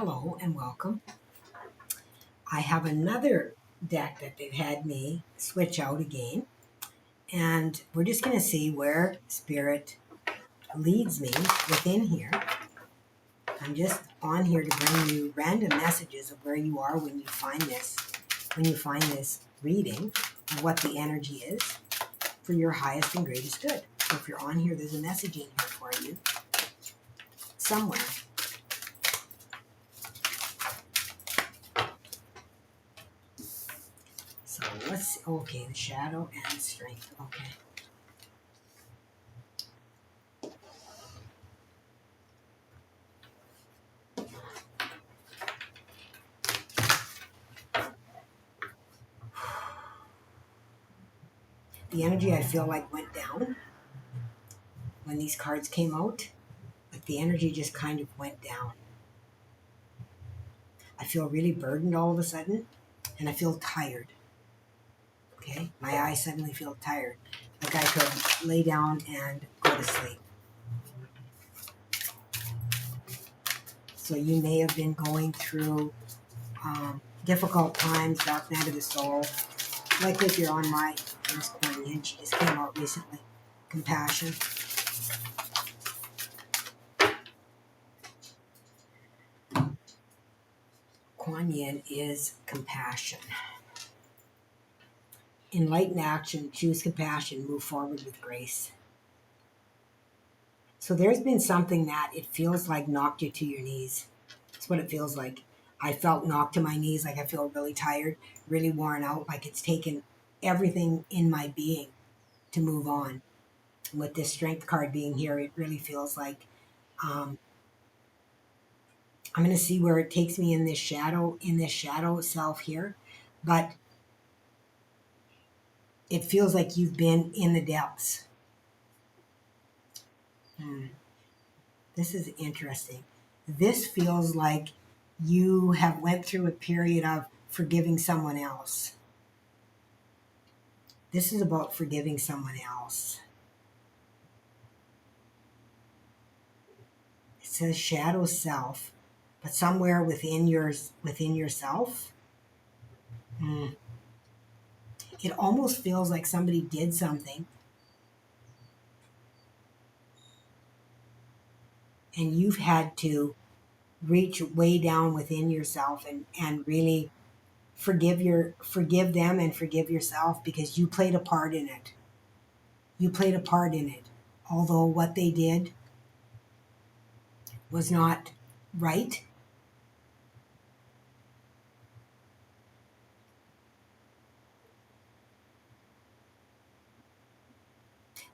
Hello and welcome. I have another deck that they've had me switch out again, and we're just going to see where Spirit leads me within here. I'm just on here to bring you random messages of where you are when you find this reading, and what the energy is for your highest and greatest good. So if you're on here, there's a message in here for you somewhere. So okay, the shadow and strength. Okay. The energy I feel like went down when these cards came out. Like the energy just kind of went down. I feel really burdened all of a sudden, and I feel tired. Okay? My eyes suddenly feel tired. Like I could lay down and go to sleep. So you may have been going through difficult times, dark night of the soul. Like if you're on my Miss Corny, she just came out recently. Compassion. Kuan Yin is compassion. Enlighten action, choose compassion, move forward with grace. So there's been something that it feels like knocked you to your knees. That's what it feels like. I felt knocked to my knees, like I feel really tired, really worn out, like it's taken everything in my being to move on. With this strength card being here, it really feels like I'm going to see where it takes me in this shadow self here. But it feels like you've been in the depths. This is interesting. This feels like you have went through a period of forgiving someone else. This is about forgiving someone else. It says shadow self, but somewhere within yourself, it almost feels like somebody did something and you've had to reach way down within yourself and really forgive them and forgive yourself, because you played a part in it. You played a part in it. Although what they did was not right,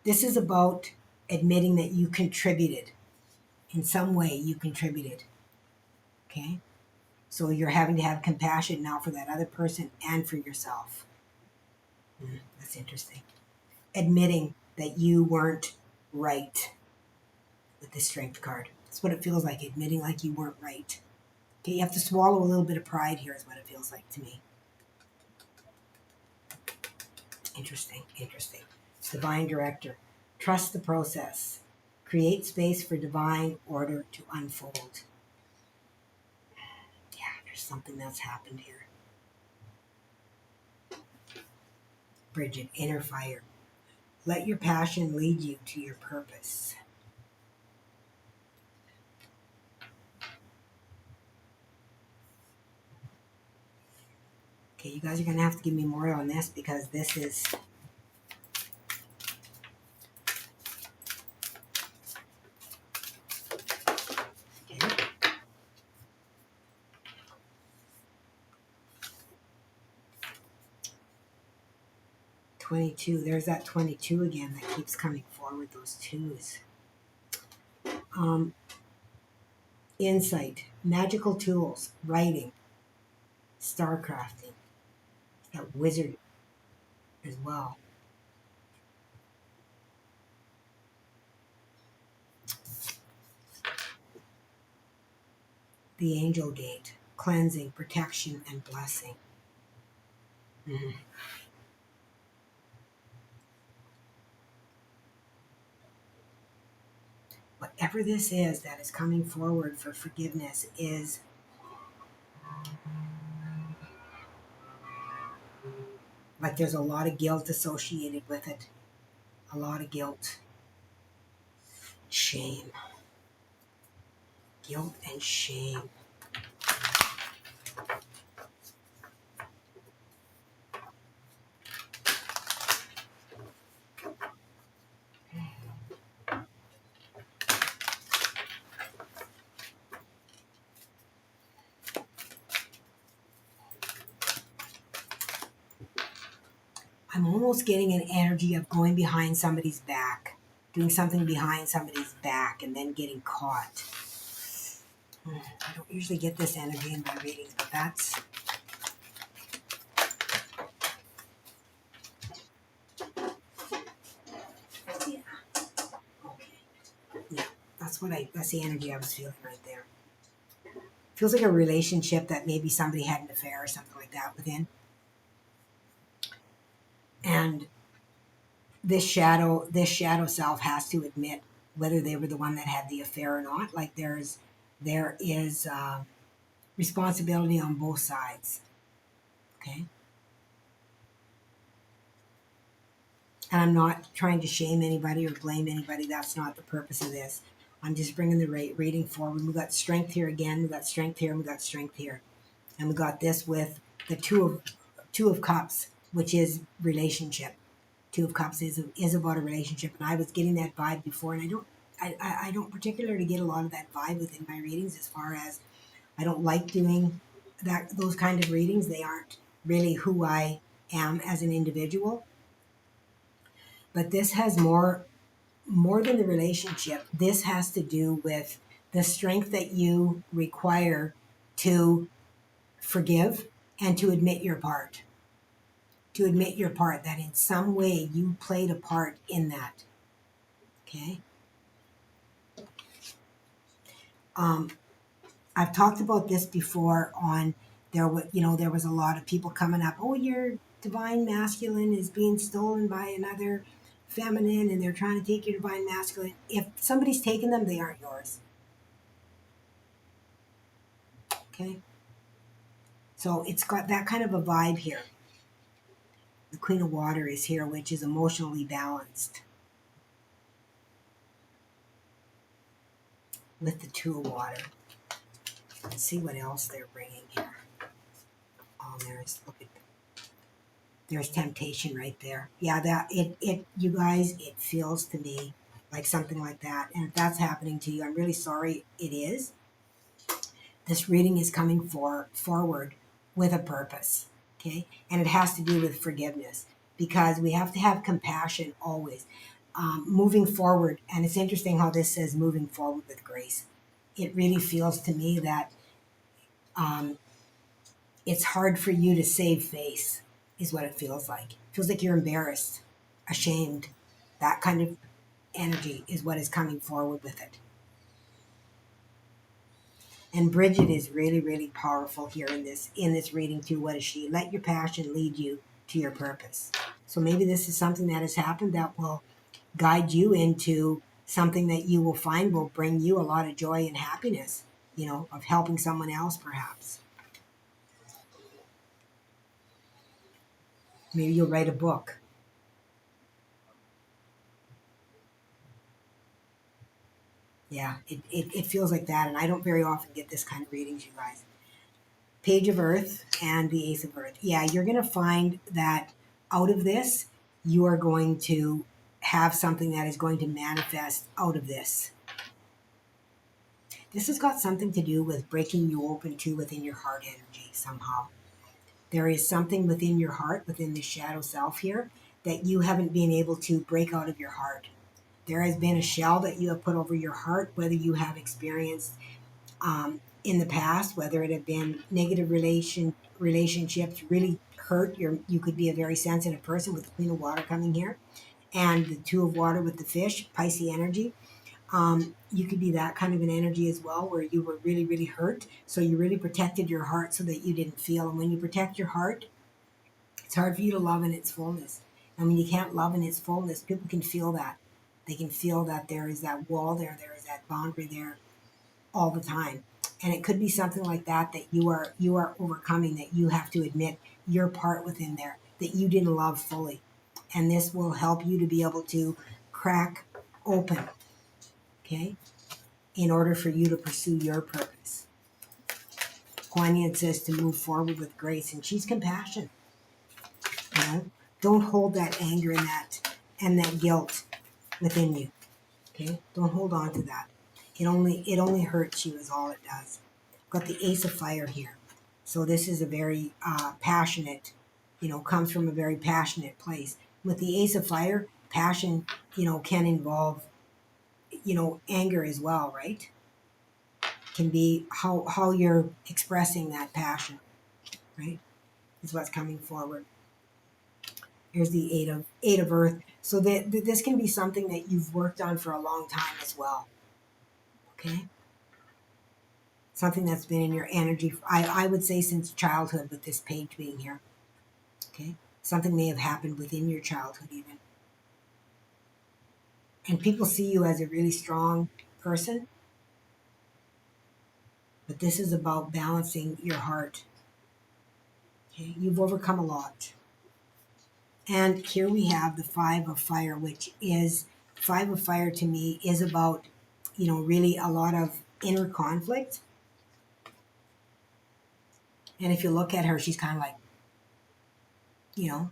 this is about admitting that you contributed. In some way, you contributed. Okay? So you're having to have compassion now for that other person and for yourself. That's interesting. Admitting that you weren't right with the strength card. That's what it feels like, admitting like you weren't right. Okay, you have to swallow a little bit of pride here, is what it feels like to me. Interesting. Divine director. Trust the process. Create space for divine order to unfold. Yeah, there's something that's happened here. Bridget, inner fire. Let your passion lead you to your purpose. Okay, you guys are going to have to give me more on this, because this is... Okay. 22. There's that 22 again that keeps coming forward, those twos. Insight, magical tools, writing, starcrafting. That wizard as well. The angel gate, cleansing, protection, and blessing. Whatever this is that is coming forward for forgiveness is Like there's a lot of guilt associated with it. A lot of guilt. Shame. Guilt and shame. I'm almost getting an energy of going behind somebody's back, doing something behind somebody's back, and then getting caught. I don't usually get this energy in my readings, but that's yeah. Okay. Yeah, that's the energy I was feeling right there. Feels like a relationship that maybe somebody had an affair or something like that within. And this shadow self has to admit whether they were the one that had the affair or not. Like there is responsibility on both sides. Okay. And I'm not trying to shame anybody or blame anybody. That's not the purpose of this. I'm just bringing the reading forward. We got strength here again. We got strength here. And we got strength here. And we got this with the two of cups, which is relationship. Two of cups is about a relationship, and I was getting that vibe before, and I don't particularly get a lot of that vibe within my readings. As far as I don't like doing those kind of readings. They aren't really who I am as an individual. But this has more than the relationship. This has to do with the strength that you require to forgive and to admit your part. To admit your part, that in some way you played a part in that. Okay. Um, I've talked about this before on there was a lot of people coming up, oh, your divine masculine is being stolen by another feminine and they're trying to take your divine masculine. If somebody's taken them, they aren't yours. Okay? So it's got that kind of a vibe here. The Queen of Water is here, which is emotionally balanced. With the Two of Water. Let's see what else they're bringing here. Oh, there's temptation right there. Yeah, that it you guys, it feels to me like something like that. And if that's happening to you, I'm really sorry it is. This reading is coming forward with a purpose. Okay? And it has to do with forgiveness, because we have to have compassion always. Moving forward, and it's interesting how this says moving forward with grace. It really feels to me that um, it's hard for you to save face, is what it feels like. It feels like you're embarrassed, ashamed. That kind of energy is what is coming forward with it. And Bridget is really, really powerful here in this reading too. What is she? Let your passion lead you to your purpose. So maybe this is something that has happened that will guide you into something that you will find will bring you a lot of joy and happiness, of helping someone else perhaps. Maybe you'll write a book. Yeah, it feels like that. And I don't very often get this kind of readings, you guys. Page of Earth and the Ace of Earth. Yeah, you're going to find that out of this, you are going to have something that is going to manifest out of this. This has got something to do with breaking you open to within your heart energy somehow. There is something within your heart, within the shadow self here, that you haven't been able to break out of your heart. There has been a shell that you have put over your heart, whether you have experienced in the past, whether it have been negative relationships, really hurt. You could be a very sensitive person with the Queen of Water coming here, and the Two of Water with the fish, Pisces energy. You could be that kind of an energy as well, where you were really, really hurt. So you really protected your heart so that you didn't feel. And when you protect your heart, it's hard for you to love in its fullness. And when you can't love in its fullness, people can feel that. They can feel that there is that wall there, there is that boundary there all the time. And it could be something like that you are overcoming, that you have to admit your part within there that you didn't love fully. And this will help you to be able to crack open, okay, in order for you to pursue your purpose. Kuan Yin says to move forward with grace, and she's compassion. You know, don't hold that anger and that guilt within you. Okay, don't hold on to that. It only hurts you, is all it does. Got the Ace of Fire here, so this is a very passionate. Comes from a very passionate place. With the Ace of Fire, passion, can involve, anger as well, right? Can be how you're expressing that passion, right? Is what's coming forward. Here's the eight of Earth. So this can be something that you've worked on for a long time as well. Okay, something that's been in your energy. I would say since childhood, with this page being here. Okay, something may have happened within your childhood even, and people see you as a really strong person. But this is about balancing your heart. Okay, you've overcome a lot. And here we have the Five of Fire, which is Five of Fire to me is about, really a lot of inner conflict. And if you look at her, she's kind of like,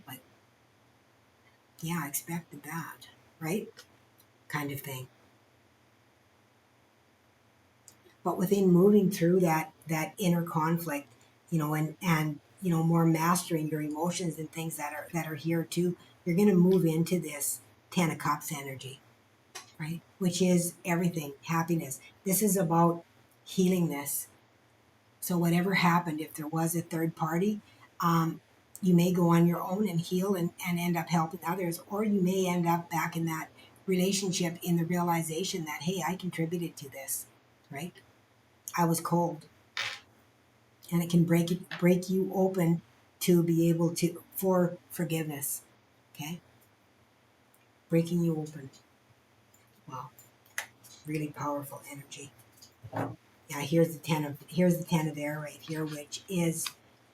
like, yeah, I expected that, right? Kind of thing. But within moving through that inner conflict, and more mastering your emotions and things that are here too, you're going to move into this Ten of Cups energy, right? Which is everything, happiness. This is about healing this. So whatever happened, if there was a third party, you may go on your own and heal and end up helping others, or you may end up back in that relationship in the realization that, hey, I contributed to this, right? I was cold. And it can break you open to be able to, for forgiveness. Okay? Breaking you open. Wow. Really powerful energy. Yeah, here's the ten of air right here, which is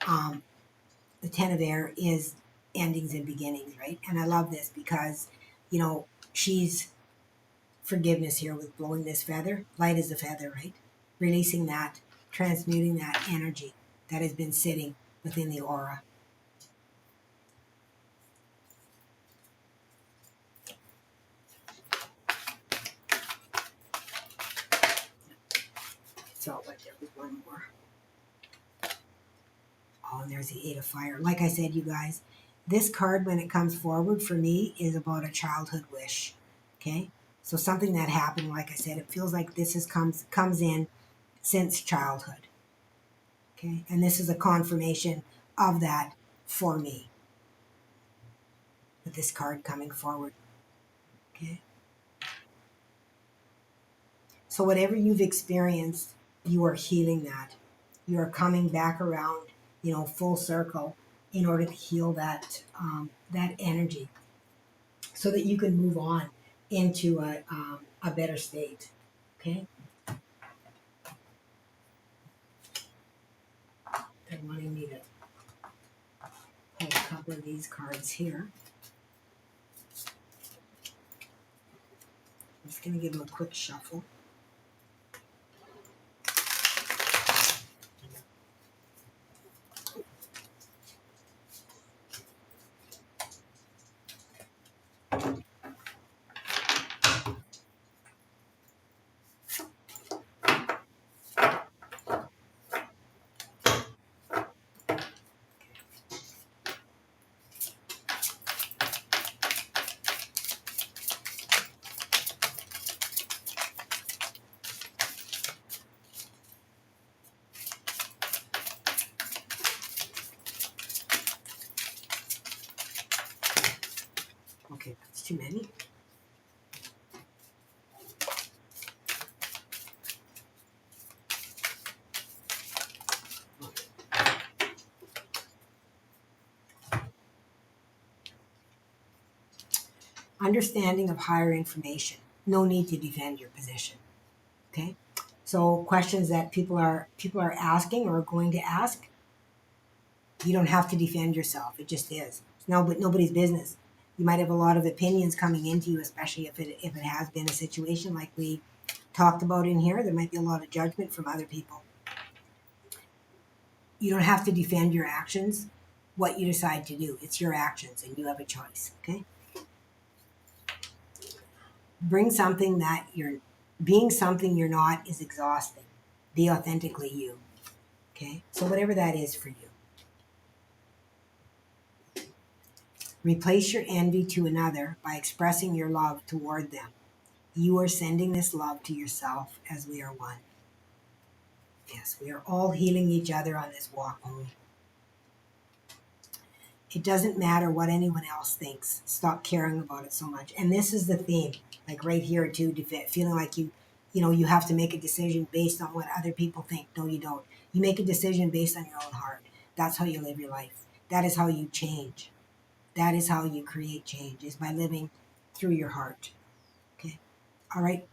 the Ten of Air is endings and beginnings, right? And I love this because, she's forgiveness here with blowing this feather. Light as a feather, right? Releasing that, transmuting that energy that has been sitting within the aura. Felt like there was one more. Oh, and there's the Eight of Fire. Like I said, you guys, this card, when it comes forward for me, is about a childhood wish. Okay? So something that happened, like I said, it feels like this comes in since childhood. Okay? And this is a confirmation of that for me. With this card coming forward. Okay? So whatever you've experienced, you are healing that. You are coming back around, full circle, in order to heal that energy, so that you can move on into a better state. Okay. They're wanting me to pull a couple of these cards here. I'm just going to give them a quick shuffle. Okay, that's too many. Understanding of higher information. No need to defend your position. Okay? So questions that people are asking or going to ask, you don't have to defend yourself. It just is. It's nobody's business. You might have a lot of opinions coming into you, especially if it has been a situation like we talked about in here. There might be a lot of judgment from other people. You don't have to defend your actions. What you decide to do, it's your actions, and you have a choice. Okay. Bring something that you're being something you're not is exhausting. Be authentically you. Okay. So whatever that is for you. Replace your envy to another by expressing your love toward them. You are sending this love to yourself as we are one. Yes, we are all healing each other on this walk home. It doesn't matter what anyone else thinks. Stop caring about it so much. And this is the theme, like right here too, feeling like you have to make a decision based on what other people think. No, you don't. You make a decision based on your own heart. That's how you live your life. That is how you change. That is how you create change, is by living through your heart. Okay. All right.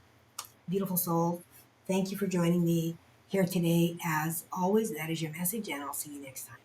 Beautiful soul. Thank you for joining me here today. As always, that is your message, and I'll see you next time.